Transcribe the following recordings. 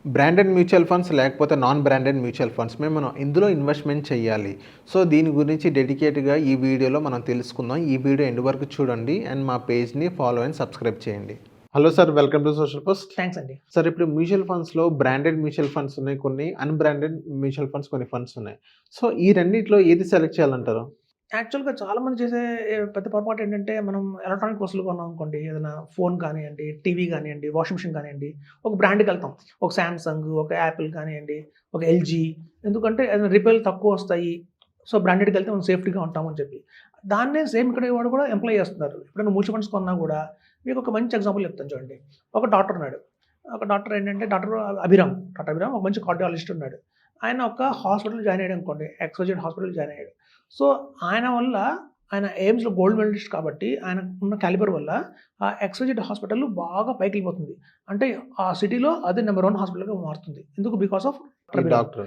Branded mutual funds లేకపోతే non branded mutual funds మనం ఇందులో ఇన్వెస్ట్మెంట్ చేయాలి. సో దీని గురించి డెడికేట్గా ఈ వీడియోలో మనం తెలుసుకుందాం. ఈ వీడియో ఎండ్ వరకు చూడండి అండ్ మా పేజ్ని ఫాలో అండ్ సబ్స్క్రైబ్ చేయండి. Hello sir, welcome to social post. Thanks అండి. సార్, ఇప్పుడు మ్యూచువల్ ఫండ్స్లో బ్రాండెడ్ మ్యూచువల్ ఫండ్స్ ఉన్నాయి, కొన్ని అన్బ్రాండెడ్ మ్యూచువల్ ఫండ్స్ కొన్ని ఫండ్స్ ఉన్నాయి. సో ఈ రెండిట్లో ఏది సెలెక్ట్ చేయాలంటారు? యాక్చువల్‌గా చాలామంది చేసే పెద్ద పొరపాటు ఏంటంటే, మనం ఎలక్ట్రానిక్ వస్తువులు కొన్నాం అనుకోండి, ఏదైనా ఫోన్ కానియండి, టీవీ కానియండి, వాషింగ్ మిషన్ కానియండి, ఒక బ్రాండ్‌కెళ్తాం. ఒక సామ్‌సంగ్, ఒక యాపిల్ కానియండి, ఒక ఎల్‌జీ. ఎందుకంటే ఏదైనా రిపేర్లు తక్కువ వస్తాయి. సో బ్రాండెడ్‌కెళ్తే మనం సేఫ్టీగా ఉంటామని చెప్పి. దాన్నే సేమ్ ఇక్కడ వాడు కూడా ఎంప్లాయ్ చేస్తున్నారు. ఎప్పుడైనా మ్యూచువల్ ఫండ్స్ కొన్నా కూడా మీకు ఒక మంచి ఎగ్జాంపుల్ చెప్తాను చూడండి. ఒక డాక్టర్ ఉన్నాడు. ఒక డాక్టర్ ఏంటంటే డాక్టర్ అభిరామ్. డాక్టర్ అభిరామ్ ఒక మంచి కార్డియాలజిస్ట్ ఉన్నాడు. ఆయన ఒక హాస్పిటల్‌లో జాయిన్ అయ్యాడు అనుకోండి. ఎక్స్‌వైజెడ్ హాస్పిటల్‌లో జాయిన్ అయ్యాడు. సో ఆయన వల్ల ఆయన ఎయిమ్స్‌లో గోల్డ్ మెడలిస్ట్ కాబట్టి ఆయనకు ఉన్న క్యాలిబర్ వల్ల ఆ ఎక్స్‌వైజెడ్ హాస్పిటల్ బాగా పైకెళ్ళిపోతుంది. అంటే ఆ సిటీలో అది నంబర్ 1 హాస్పిటల్‌గా మారుతుంది. ఎందుకు? బికాస్ ఆఫ్ డాక్టర్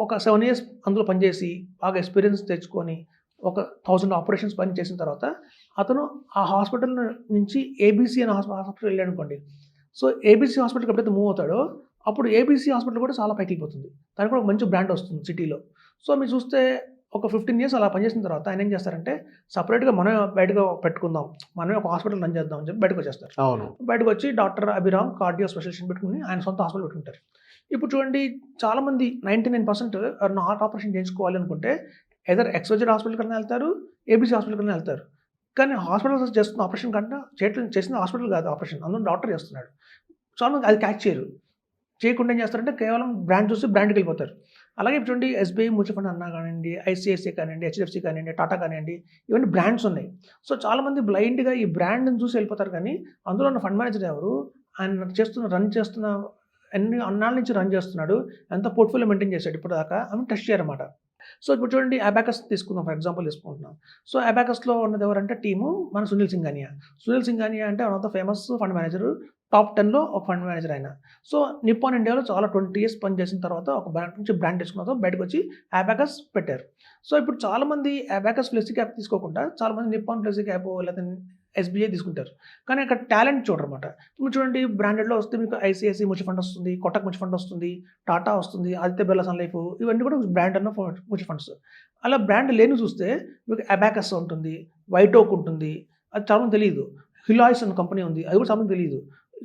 ఒక 7 ఇయర్స్ అందులో పనిచేసి బాగా ఎక్స్‌పీరియన్స్ తెచ్చుకొని ఒక 1000 ఆపరేషన్స్ పని చేసిన తర్వాత అతను ఆ హాస్పిటల్ నుంచి ఏబీసీ అనే హాస్పిటల్ వెళ్ళాడనుకోండి. సో ఏబీసీ హాస్పిటల్‌కి ఎప్పుడైతే మూవ్ అవుతాడో అప్పుడు ఏబీసీ హాస్పిటల్ కూడా చాలా పైకెళ్ళిపోతుంది. దానికి కూడా ఒక మంచి బ్రాండ్ వస్తుంది సిటీలో. సో మీరు చూస్తే ఒక 15 ఇయర్స్ అలా పనిచేసిన తర్వాత ఆయన ఏం చేస్తారంటే, సెపరేట్‌గా మనమే బయటగా పెట్టుకుందాం. మనమే ఒక హాస్పిటల్ రన్ చేద్దాం అని చెప్పి బయటకొచ్చేస్తారు. అవును. బయటకొచ్చి డాక్టర్ అభిరామ్ కార్డియో స్పెషలిస్ట్ పెట్టుకొని ఆయన సొంత హాస్పిటల్ పెట్టుకుంటారు. ఇప్పుడు చూడండి, చాలామంది 99% హార్ట్ ఆపరేషన్ చేయించుకోవాలి అనుకుంటే ఎయిదర్ ఎక్స్‌వైజెడ్ హాస్పిటల్‌కన్నా వెళ్తారు, ఏబీసీ హాస్పిటల్‌కన్నా వెళ్తారు. కానీ హాస్పిటల్ చేస్తున్న ఆపరేషన్ కంటే చేసింది హాస్పిటల్ కాదు ఆపరేషన్. అందులో డాక్టర్ చేస్తున్నాడు. చాలామంది అది క్యాచ్ చేయరు. చేయకుండా ఏం చేస్తారంటే కేవలం బ్రాండ్ చూసి బ్రాండ్‌కెళ్ళిపోతారు. అలాగే ఇప్పుడు చూడండి, ఎస్‌బీఐ మ్యూచువల్ ఫండ్ అన్నా కానియండి, ఐసీఐసీఐ కానియండి, హెచ్‌డీఎఫ్‌సీ కానియండి, టాటా కానియండి, ఇవన్నీ బ్రాండ్స్ ఉన్నాయి. సో చాలామంది బ్లైండ్‌గా ఈ బ్రాండ్‌ని చూసి వెళ్ళిపోతారు కానీ అందులో ఉన్న ఫండ్ మేనేజర్ ఎవరు? ఆయన రన్ చేస్తున్న ఎన్ని అన్నాళ్ళ నుంచి రన్ చేస్తున్నాడు, ఎంత పోర్ట్‌ఫోలియో మెయింటైన్ చేశాడు ఇప్పటిదాకా అని టెస్ట్ చేయరన్నమాట. సో ఇప్పుడు చూడండి, అబాకస్ తీసుకుందాం, ఫర్ ఎగ్జాంపుల్ తీసుకుంటున్నాం. సో అబాకస్‌లో ఉన్నది ఎవరంటే టీము మన సునీల్ సింఘానియా. సునీల్ సింఘానియా అంటే one of the famous fund manager. Top 10లో ఒక ఫండ్ మేనేజర్ ఆయన. సో నిప్పాన్ ఇండియాలో చాలా 20 ఇయర్స్ పనిచేసిన తర్వాత ఒక బ్రాండ్ నుంచి బ్రాండ్ తెచ్చుకున్న తర్వాత బయటకొచ్చి అబాకస్ పెట్టారు. సో ఇప్పుడు చాలామంది అబాకస్ ఫ్లెక్సీ క్యాప్ తీసుకోకుండా చాలామంది నిప్పాన్ ఫ్లెక్సీ క్యాప్ లేకపోతే ఎస్‌బీఐ తీసుకుంటారు. కానీ అక్కడ టాలెంట్ చూడరన్నమాట. ఇప్పుడు చూడండి, బ్రాండెడ్‌లో వస్తే మీకు ఐసీఐసీఐ మ్యూచువల్ ఫండ్ వస్తుంది, కోటక్ మ్యూచువల్ ఫండ్ వస్తుంది, టాటా వస్తుంది, ఆదిత్య బిర్లా సన్ లైఫ్, ఇవన్నీ కూడా బ్రాండ్ అన్న మ్యూచువల్ ఫండ్స్. అలా బ్రాండ్ లేనివి చూస్తే మీకు అబాకస్ ఉంటుంది, వైట్ ఓక్ ఉంటుంది. అది చాలామందికి తెలీదు. హిలాయిస్ అనే కంపెనీ ఉంది. అది కూడా చాలామందికి తెలీదు.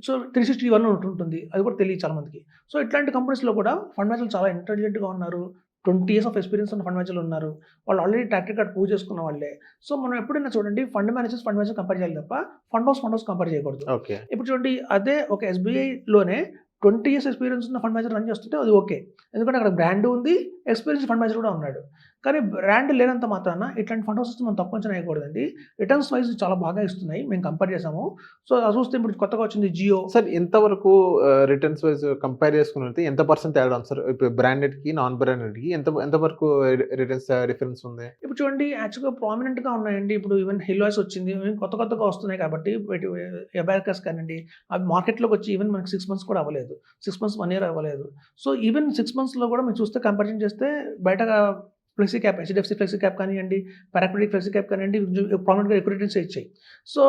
సో 360 ఒకటి ఉంటుంది. అది కూడా తెలీదు చాలామందికి. సో ఇట్లాంటి కంపెనీస్‌లో కూడా ఫండ్ మేనేజర్లు చాలా ఇంటెలిజెంట్‌గా ఉన్నారు. 20 ఇయర్స్ ఆఫ్ ఎక్స్‌పీరియన్స్ ఉన్న ఫండ్ మేనేజర్లు ఉన్నారు. వాళ్ళు ఆల్రెడీ ట్రాక్ రికార్డ్ ప్రూవ్ చేసుకున్న వాళ్ళే. సో మనం ఎప్పుడైనా చూడండి, ఫండ్ మేనేజర్ కంపేర్ చేయాలి తప్ప ఫండ్ హౌస్ కంపేర్ చేయకూడదు. ఓకే. ఇప్పుడు చూడండి, అదే ఒక ఎస్‌బీఐలోనే 20 ఇయర్స్ ఎక్స్‌పీరియన్స్ ఉన్న ఫండ్ మేనేజర్ రన్ చేస్తుంటే అది ఓకే. ఎందుకంటే అక్కడ బ్రాండ్ ఉంది, ఎక్స్‌పీరియన్స్ ఫండ్ మేనేజర్ కూడా ఉన్నాడు. కానీ బ్రాండ్ లేనంత మాత్రాన ఇట్లాంటి ఫండ్ హౌసెస్ మనం తక్కువ అంచనా వేయకూడదండి. రిటర్న్స్ వైస్ చాలా బాగా ఇస్తున్నాయి. మేము కంపేర్ చేసాము. సో అది చూస్తే ఇప్పుడు కొత్తగా వచ్చింది జియో. సార్, ఎంతవరకు రిటర్న్స్ వైజ్ కంపేర్ చేసుకున్నట్లయితే ఎంత పర్సెంట్ తేడా ఉంది సార్? ఇప్పుడు బ్రాండెడ్‌కి, నాన్ బ్రాండెడ్‌కి ఎంత వరకు రిటర్న్స్ డిఫరెన్స్ ఉంది? ఇప్పుడు చూడండి, యాక్చువల్‌గా ప్రామినెంట్‌గా ఉన్నాయండి. ఇప్పుడు ఈవెన్ హిలాయిస్ వచ్చింది. ఈవెన్ కొత్తగా వస్తున్నాయి కాబట్టి అబాకస్ కానియండి, అవి మార్కెట్‌లోకి వచ్చి ఈవెన్ మనకి 6 మంత్స్ కూడా అవ్వలేదు. 6 మంత్స్, 1 ఇయర్ అవ్వలేదు. సో ఈవెన్ 6 మంత్స్‌లో కూడా మీరు చూస్తే కంపారిజన్ చేస్తే బయట flexi cap, HDFC flexi cap కానియండి, పారాక్రెడిట్ ఫ్లెక్సీ క్యాప్ కానియండి, ప్రామినెంట్‌గా ఎక్కువ రిటర్న్స్ ఇచ్చాయి. సో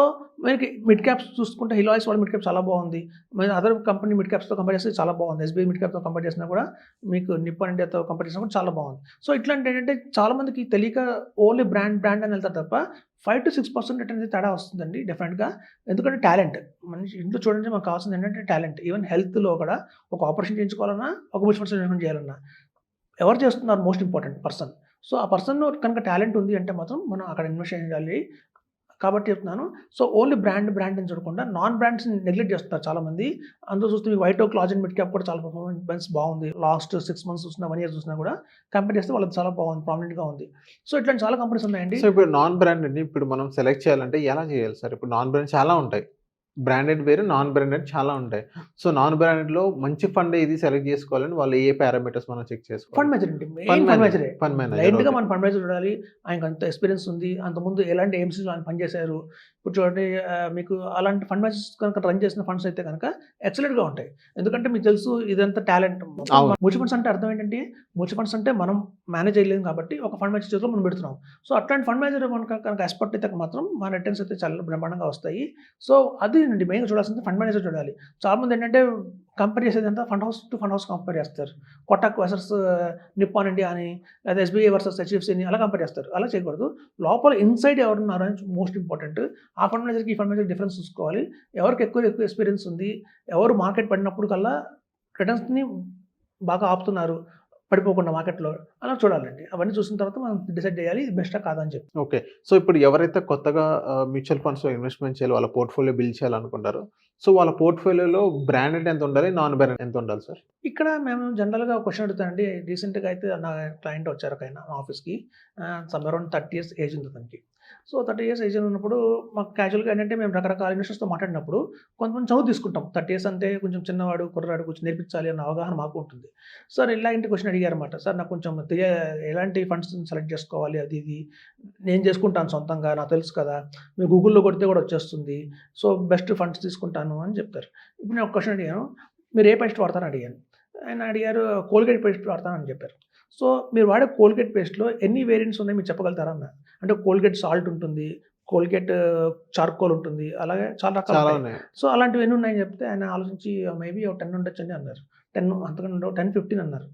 మనకి మిడ్ క్యాప్స్ చూసుకుంటే హిలాయిస్ వాళ్ళ మిడ్ క్యాప్ చాలా బాగుంది. మన అదర్ కంపెనీ మిడ్ క్యాప్స్‌తో కంపేర్ చేస్తే చాలా బాగుంది. ఎస్‌బీఐ మిడ్ క్యాప్‌తో కంపేర్ చేసినా కూడా మీకు నిప్పాన్ ఇండియాతో కంపేర్ చేసినా కూడా చాలా బాగుంది. సో ఇట్లాంటి ఏంటంటే చాలామందికి తెలియక ఓన్లీ బ్రాండ్ అని వెళ్తారు తప్ప 5-6% రిటర్న్స్ తేడా వస్తుందండి డెఫినెట్‌గా. ఎందుకంటే టాలెంట్. మనిషి ఇంట్లో చూడండి, మనకు కావాల్సింది ఏంటంటే టాలెంట్. ఈవెన్ హెల్త్‌లో కూడా ఒక ఆపరేషన్ చేయించుకోవాలన్నా, ఒక మ్యూచువల్ ఫండ్స్ ఇన్వెస్ట్‌మెంట్ చేయాలన్నా ఎవరు చేస్తున్నారు? Most important person. సో ఆ పర్సన్‌లో కనుక టాలెంట్ ఉంది అంటే మాత్రం మనం అక్కడ ఇన్వెస్ట్ చేయాలి. కాబట్టి చెప్తున్నాను. సో ఓన్లీ బ్రాండ్ అని చూడకుండా నాన్ బ్రాండ్స్‌ని నెగ్లెక్ట్ చేస్తున్నారు చాలామంది. అందులో చూస్తే మీకు వైట్ ఓక్, లార్జ్ అండ్ మిడ్ క్యాప్ కూడా చాలా పర్ఫార్మెన్స్ బాగుంది. లాస్ట్ 6 మంత్స్ చూసినా, 1 ఇయర్ చూసినా కూడా కంపేర్ చేస్తే వాళ్ళది చాలా బాగుంది, ప్రామినెంట్‌గా ఉంది. సో ఇట్లాంటి చాలా కంపెనీస్ ఉన్నాయండి. సో ఇప్పుడు నాన్ బ్రాండెడ్‌ని ఇప్పుడు మనం సెలెక్ట్ చేయాలంటే ఎలా చేయాలి సార్? ఇప్పుడు నాన్ బ్రాండ్ చాలా ఉంటాయి. బ్రాండెడ్ వేరు, నాన్ బ్రాండెడ్ చాలా ఉంటాయి. సో నాన్ బ్రాండెడ్‌లో మంచి ఫండ్ ఏది సెలెక్ట్ చేసుకోవాలని వాళ్ళు ఏ పారామీటర్స్ మనం చెక్ చేసుకోవాలి? ఫండ్ మేనేజర్ అండి. మెయిన్ ఫండ్ మేనేజరే. Fund manager. బ్లైండ్‌గా ఓకే. మన ఫండ్ మేనేజర్ చూడాలి. ఆయనకు అంత ఎక్స్‌పీరియన్స్ ఉంది. అంతకుముందు ఎలాంటి ఎయిమ్స్‌లో ఆయన పనిచేశారు. ఇప్పుడు చూడండి, మీకు అలాంటి ఫండ్ మేనేజర్స్ కనుక రన్ చేసిన ఫండ్స్ అయితే కనుక ఎక్సలెంట్‌గా ఉంటాయి. ఎందుకంటే మీకు తెలుసు ఇదంతా టాలెంట్. అవును. మ్యూచువల్ ఫండ్స్ అంటే అర్థం ఏంటంటే, మ్యూచువల్ ఫండ్స్ అంటే మనం మేనేజ్ చేయలేము కాబట్టి ఒక ఫండ్ మేనేజర్ చేతిలో మనం పెడుతున్నాం. సో అట్లాంటి ఫండ్ మేనేజర్ కనుక ఎక్స్పర్ట్ అయితే మాత్రం మన రిటర్న్స్ అయితే చాలా బ్రహ్మాండంగా వస్తాయి. సో అది అండి మెయిన్గా చూడాల్సింది ఫండ్ మేనేజర్ చూడాలి. చాలామంది ఏంటంటే కంపేర్ చేసేదంతా fund house to fund house compare చేస్తారు. కొటక్ వర్సెస్ నిప్పాన్ ఇండియా అని, లేదా ఎస్బీఐ వర్సెస్ హెచ్డిఎఫ్సి అని అలా కంపేర్ చేస్తారు. అలా చేయకూడదు. లోపల ఇన్సైడ్ ఎవరున్నారు అని మోస్ట్ ఇంపార్టెంట్. ఆ ఫండ్ మేనేజర్కి ఈ ఫండ్ మేనేజర్ డిఫరెన్స్ చూసుకోవాలి. ఎవరికి ఎక్కువ ఎక్స్పీరియన్స్ ఉంది, ఎవరు మార్కెట్ పడినప్పుడు కల్లా రిటర్న్స్ని బాగా ఆపుతున్నారు పడిపోకుండా మార్కెట్‌లో అలా చూడాలండి. అవన్నీ చూసిన తర్వాత మనం డిసైడ్ చేయాలి ఇది బెస్టా కాదా అని చెప్పి. ఓకే. సో, ఇప్పుడు ఎవరైతే కొత్తగా మ్యూచువల్ ఫండ్స్‌లో ఇన్వెస్ట్‌మెంట్ చేయాలి, వాళ్ళ పోర్ట్‌ఫోలియో బిల్డ్ చేయాలనుకుంటారో, సో, వాళ్ళ పోర్ట్‌ఫోలియోలో బ్రాండెడ్ ఎంత ఉండాలి? నాన్ బ్రాండెడ్ ఎంత ఉండాలి సార్? ఇక్కడ మేము జనరల్‌గా ఒక క్వెషన్ అడుగుతానండి. రీసెంట్‌గా అయితే నా క్లయింట్ వచ్చారు ఒకాయన మా ఆఫీస్‌కి. సమ్ అరౌండ్ 30 ఇయర్స్ ఏజ్ ఉంది అతనికి. సో, 30 ఇయర్స్ ఏజ్ ఉన్నప్పుడు మాకు క్యాజువల్‌గా ఏంటంటే మేము రకరకాల ఇన్వెస్టర్స్‌తో మాట్లాడినప్పుడు కొంతమంది చనువు తీసుకుంటాం. 30 ఇయర్స్ అంటే కొంచెం చిన్నవాడు, కుర్రాడు కొంచెం నేర్పించాలి అన్న అవగాహన మాకు ఉంటుంది. సార్ ఇలాంటి క్వెషన్ అడిగారన్నమాట. సార్ నాకు కొంచెం ఎలాంటి ఫండ్స్‌ని సెలెక్ట్ చేసుకోవాలి అది ఇది. నేను చేసుకుంటాను సొంతంగా నాకు తెలుసు కదా! మీరు గూగుల్‌లో కొడితే కూడా వచ్చేస్తుంది. సో, బెస్ట్ ఫండ్స్ తీసుకుంటాను అని చెప్తారు. ఇప్పుడు నేను ఒక క్వెషన్ అడిగాను. మీరు ఏ పేస్ట్ వాడతారని అడిగాను. ఆయన అడిగారు కోల్గేట్ పేస్ట్ వాడతానని చెప్పారు. సో, మీరు వాడే కోల్గేట్ పేస్ట్‌లో ఎన్ని వేరియంట్స్ ఉన్నాయి మీరు చెప్పగలుగుతారా అన్నా? అంటే కోల్గేట్ సాల్ట్ ఉంటుంది. కోల్గేట్ చార్కోల్ ఉంటుంది. అలాగే చాలా రకాలు చాలా ఉంటాయి. ఉన్నాయి. సో, అలాంటివి ఎన్ని ఉన్నాయని చెప్తే ఆయన ఆలోచించి మేబీ ఒక 10 ఉండొచ్చండి అన్నారు. 10 అంతకన్నా ఉండవు. 10, 15 అన్నారు.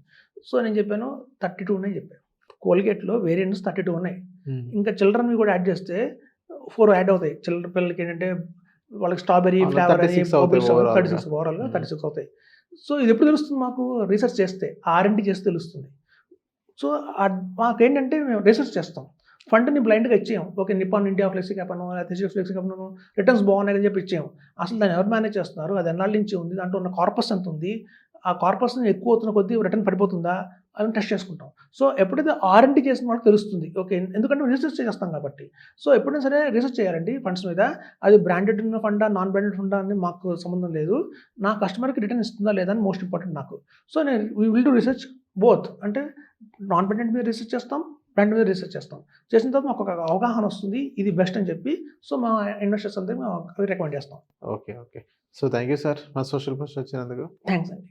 సో, నేను చెప్పాను 32 ఉన్నాయి చెప్పాను. కోల్గేట్‌లో వేరియంట్స్ 32 ఉన్నాయి. హ్మ్. ఇంకా చిల్డ్రన్‌వి కూడా యాడ్ చేస్తే 4 యాడ్ అవుతాయి. చిల్డ్రన్ పిల్లలకి ఏంటంటే వాళ్ళకి స్ట్రాబెర్రీ అవును. ఫ్లేవర్ అని 36 అవుతాయి బబుల్స్ ఓవరాల్‌గా. 36 ఓవరాల్‌గా హ్మ్. 36 అవుతాయి. సో, ఇది ఎప్పుడు తెలుస్తుంది మాకు రీసెర్చ్ చేస్తే R&D చేస్తే తెలుస్తుంది. సో, మాకేంటంటే మేము రీసెర్చ్ చేస్తాం. ఫండ్‌ని బ్లైండ్‌గా ఇచ్చేయం. Okay. Nippon India flexi cap అనో, లేకపోతే హెచ్‌డిఎఫ్సి ఫ్లెక్సీ క్యాప్ అనో రిటర్న్స్ బాగున్నాయని చెప్పి ఇచ్చేయం. అసలు దాన్ని ఎవరు మేనేజ్ చేస్తున్నారు? అది ఎన్నాళ్ళ నుంచి ఉంది? దాంట్లో ఉన్న కార్పస్ ఎంత ఉంది? ఆ కార్పస్ ఎక్కువ అవుతున్న కొద్దీ రిటర్న్ పడిపోతుందా? అని టెస్ట్ చేసుకుంటాం. సో, ఎప్పుడైతే R&D చేసిన వాళ్ళకి తెలుస్తుంది. ఓకే. ఎందుకంటే రీసెర్చ్ చేస్తాం కాబట్టి. సో, ఎప్పుడైనా సరే రీసెర్చ్ చేయాలండి ఫండ్స్ మీద. అది బ్రాండెడ్ ఉన్న ఫండా, నాన్ బ్రాండెడ్ ఫండా అని మాకు సంబంధం లేదు. నా కస్టమర్‌కి రిటర్న్ ఇస్తుందా లేదా అని మోస్ట్ ఇంపార్టెంట్ నాకు. సో, నేను we will do research both. అంటే నాన్ బ్రాండెడ్ మీద రిసర్చ్ చేస్తాం. బ్రాండ్ మీద రిసర్చ్ చేస్తాం. చేసిన తర్వాత మాకు ఒక అవగాహన వస్తుంది. ఇది బెస్ట్ అని చెప్పి. సో, మా ఇన్వెస్టర్స్ అందరికి మేము అవి రికమెండ్ చేస్తాం. Okay. Okay. So, thank you sir. మా సోషల్ పోస్ట్ వచ్చినందుకు. థాంక్స్ అండి.